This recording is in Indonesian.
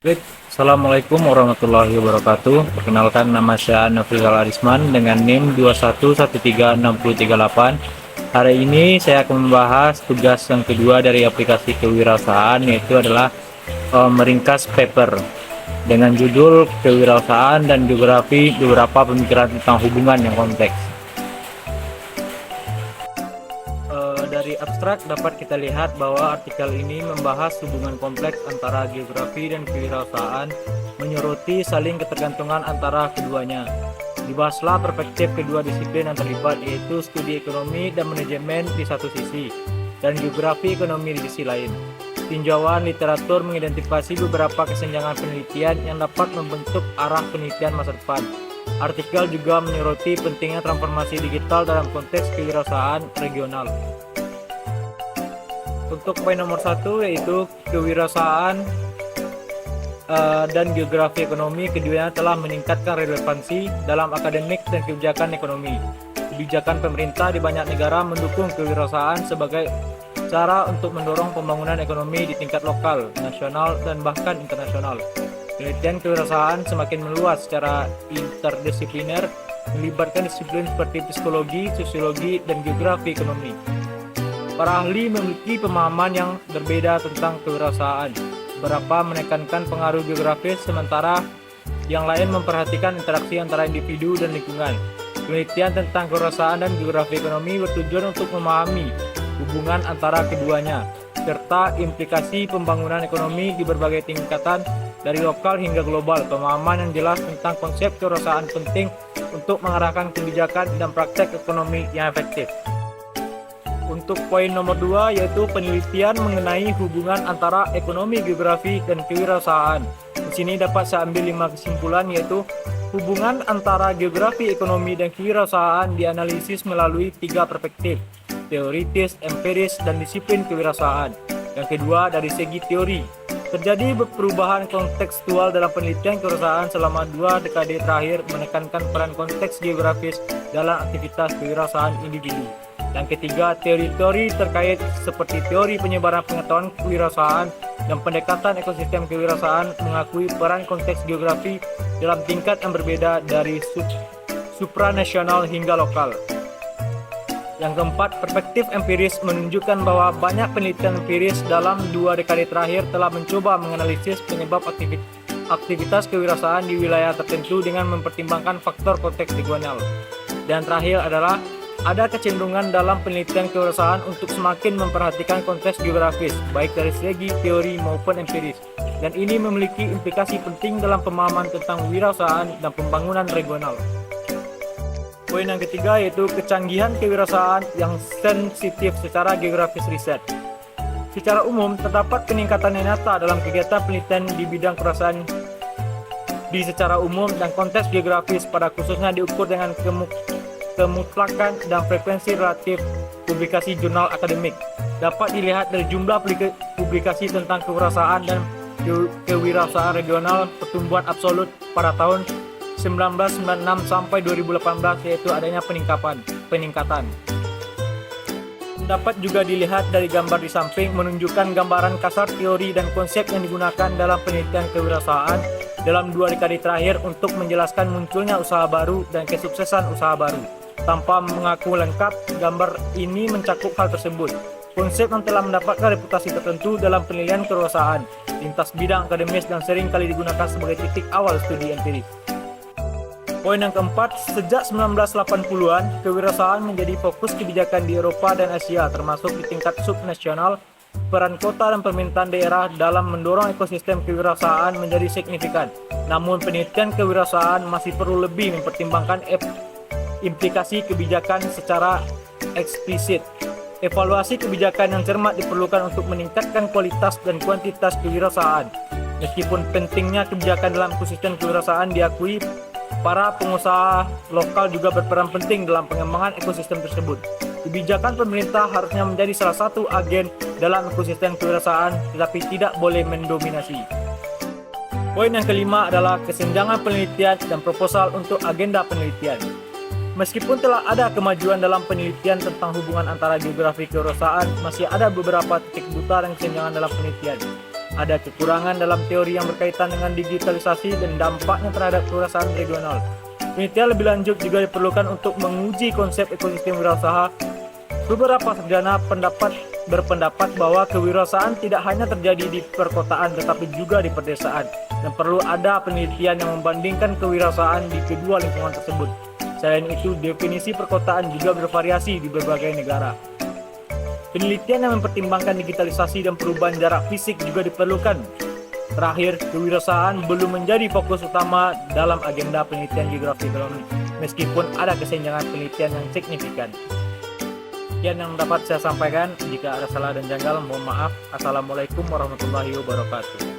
Baik, Assalamualaikum warahmatullahi wabarakatuh. Perkenalkan, nama saya Nofrizal Arisman dengan NIM 2113638. Hari ini saya akan membahas tugas yang kedua dari aplikasi kewirausahaan, yaitu adalah meringkas paper dengan judul Kewirausahaan dan Geografi, beberapa pemikiran tentang hubungan yang kompleks. Dari abstrak dapat kita lihat bahwa artikel ini membahas hubungan kompleks antara geografi dan kewirausahaan, menyoroti saling ketergantungan antara keduanya. Dibahaslah perspektif kedua disiplin yang terlibat, yaitu studi ekonomi dan manajemen di satu sisi, dan geografi ekonomi di sisi lain. Tinjauan literatur mengidentifikasi beberapa kesenjangan penelitian yang dapat membentuk arah penelitian masa depan. Artikel juga menyoroti pentingnya transformasi digital dalam konteks kewirausahaan regional. Untuk poin nomor 1, yaitu kewirausahaan dan geografi ekonomi, keduanya telah meningkatkan relevansi dalam akademik dan kebijakan ekonomi. Kebijakan pemerintah di banyak negara mendukung kewirausahaan sebagai cara untuk mendorong pembangunan ekonomi di tingkat lokal, nasional, dan bahkan internasional. Penelitian kewirausahaan semakin meluas secara interdisipliner, melibatkan disiplin seperti psikologi, sosiologi, dan geografi ekonomi. Para ahli memiliki pemahaman yang berbeda tentang kewirausahaan. Beberapa menekankan pengaruh geografis, sementara yang lain memperhatikan interaksi antara individu dan lingkungan. Penelitian tentang kewirausahaan dan geografi ekonomi bertujuan untuk memahami hubungan antara keduanya, serta implikasi pembangunan ekonomi di berbagai tingkatan dari lokal hingga global. Pemahaman yang jelas tentang konsep kewirausahaan penting untuk mengarahkan kebijakan dan praktek ekonomi yang efektif. Untuk poin nomor 2, yaitu penelitian mengenai hubungan antara ekonomi, geografi, dan kewirausahaan. Di sini dapat saya ambil 5 kesimpulan, yaitu hubungan antara geografi, ekonomi, dan kewirausahaan dianalisis melalui 3 perspektif: teoritis, empiris, dan disiplin kewirausahaan. Yang kedua, dari segi teori, terjadi perubahan kontekstual dalam penelitian kewirausahaan selama 2 dekade terakhir, menekankan peran konteks geografis dalam aktivitas kewirausahaan individu. Yang ketiga, teori-teori terkait seperti teori penyebaran pengetahuan kewirausahaan dan pendekatan ekosistem kewirausahaan mengakui peran konteks geografi dalam tingkat yang berbeda dari supranasional hingga lokal. Yang keempat, perspektif empiris menunjukkan bahwa banyak penelitian empiris dalam 2 dekade terakhir telah mencoba menganalisis penyebab aktivitas kewirausahaan di wilayah tertentu dengan mempertimbangkan faktor konteks regional. Dan terakhir adalah ada kecenderungan dalam penelitian kewirausahaan untuk semakin memperhatikan konteks geografis, baik dari segi teori maupun empiris, dan ini memiliki implikasi penting dalam pemahaman tentang kewirausahaan dan pembangunan regional. Poin yang ketiga, yaitu kecanggihan kewirausahaan yang sensitif secara geografis riset. Secara umum, terdapat peningkatan yang nyata dalam kegiatan penelitian di bidang kewirausahaan di secara umum dan konteks geografis, pada khususnya diukur dengan kemutlakan dan frekuensi relatif publikasi jurnal akademik. Dapat dilihat dari jumlah publikasi tentang kewirausahaan dan kewirausahaan regional pertumbuhan absolut pada tahun 1996 sampai 2018, yaitu adanya peningkatan. Dapat juga dilihat dari gambar di samping, menunjukkan gambaran kasar teori dan konsep yang digunakan dalam penelitian kewirausahaan dalam 2 dekade terakhir untuk menjelaskan munculnya usaha baru dan kesuksesan usaha baru. Tanpa mengaku lengkap, gambar ini mencakup hal tersebut. Konsep yang telah mendapatkan reputasi tertentu dalam penelitian kewirausahaan, lintas bidang akademis, dan sering kali digunakan sebagai titik awal studi empiris. Poin yang keempat, sejak 1980-an, kewirausahaan menjadi fokus kebijakan di Eropa dan Asia, termasuk di tingkat subnasional. Peran kota dan pemerintahan daerah dalam mendorong ekosistem kewirausahaan menjadi signifikan. Namun penelitian kewirausahaan masih perlu lebih mempertimbangkan implikasi kebijakan secara eksplisit. Evaluasi kebijakan yang cermat diperlukan untuk meningkatkan kualitas dan kuantitas kewirausahaan. Meskipun pentingnya kebijakan dalam ekosistem kewirausahaan diakui, para pengusaha lokal juga berperan penting dalam pengembangan ekosistem tersebut. Kebijakan pemerintah harusnya menjadi salah satu agen dalam ekosistem kewirausahaan, tetapi tidak boleh mendominasi. Poin yang kelima adalah kesenjangan penelitian dan proposal untuk agenda penelitian. Meskipun telah ada kemajuan dalam penelitian tentang hubungan antara geografi kewirausahaan, masih ada beberapa titik buta dan kesenjangan dalam penelitian. Ada kekurangan dalam teori yang berkaitan dengan digitalisasi dan dampaknya terhadap kewirausahaan regional. Penelitian lebih lanjut juga diperlukan untuk menguji konsep ekosistem wirausaha. Beberapa sarjana berpendapat bahwa kewirausahaan tidak hanya terjadi di perkotaan tetapi juga di pedesaan, dan perlu ada penelitian yang membandingkan kewirausahaan di kedua lingkungan tersebut. Selain itu, definisi perkotaan juga bervariasi di berbagai negara. Penelitian yang mempertimbangkan digitalisasi dan perubahan jarak fisik juga diperlukan. Terakhir, kewirausahaan belum menjadi fokus utama dalam agenda penelitian geografi ekonomi, meskipun ada kesenjangan penelitian yang signifikan. Sekian yang dapat saya sampaikan. Jika ada salah dan janggal, mohon maaf. Assalamualaikum warahmatullahi wabarakatuh.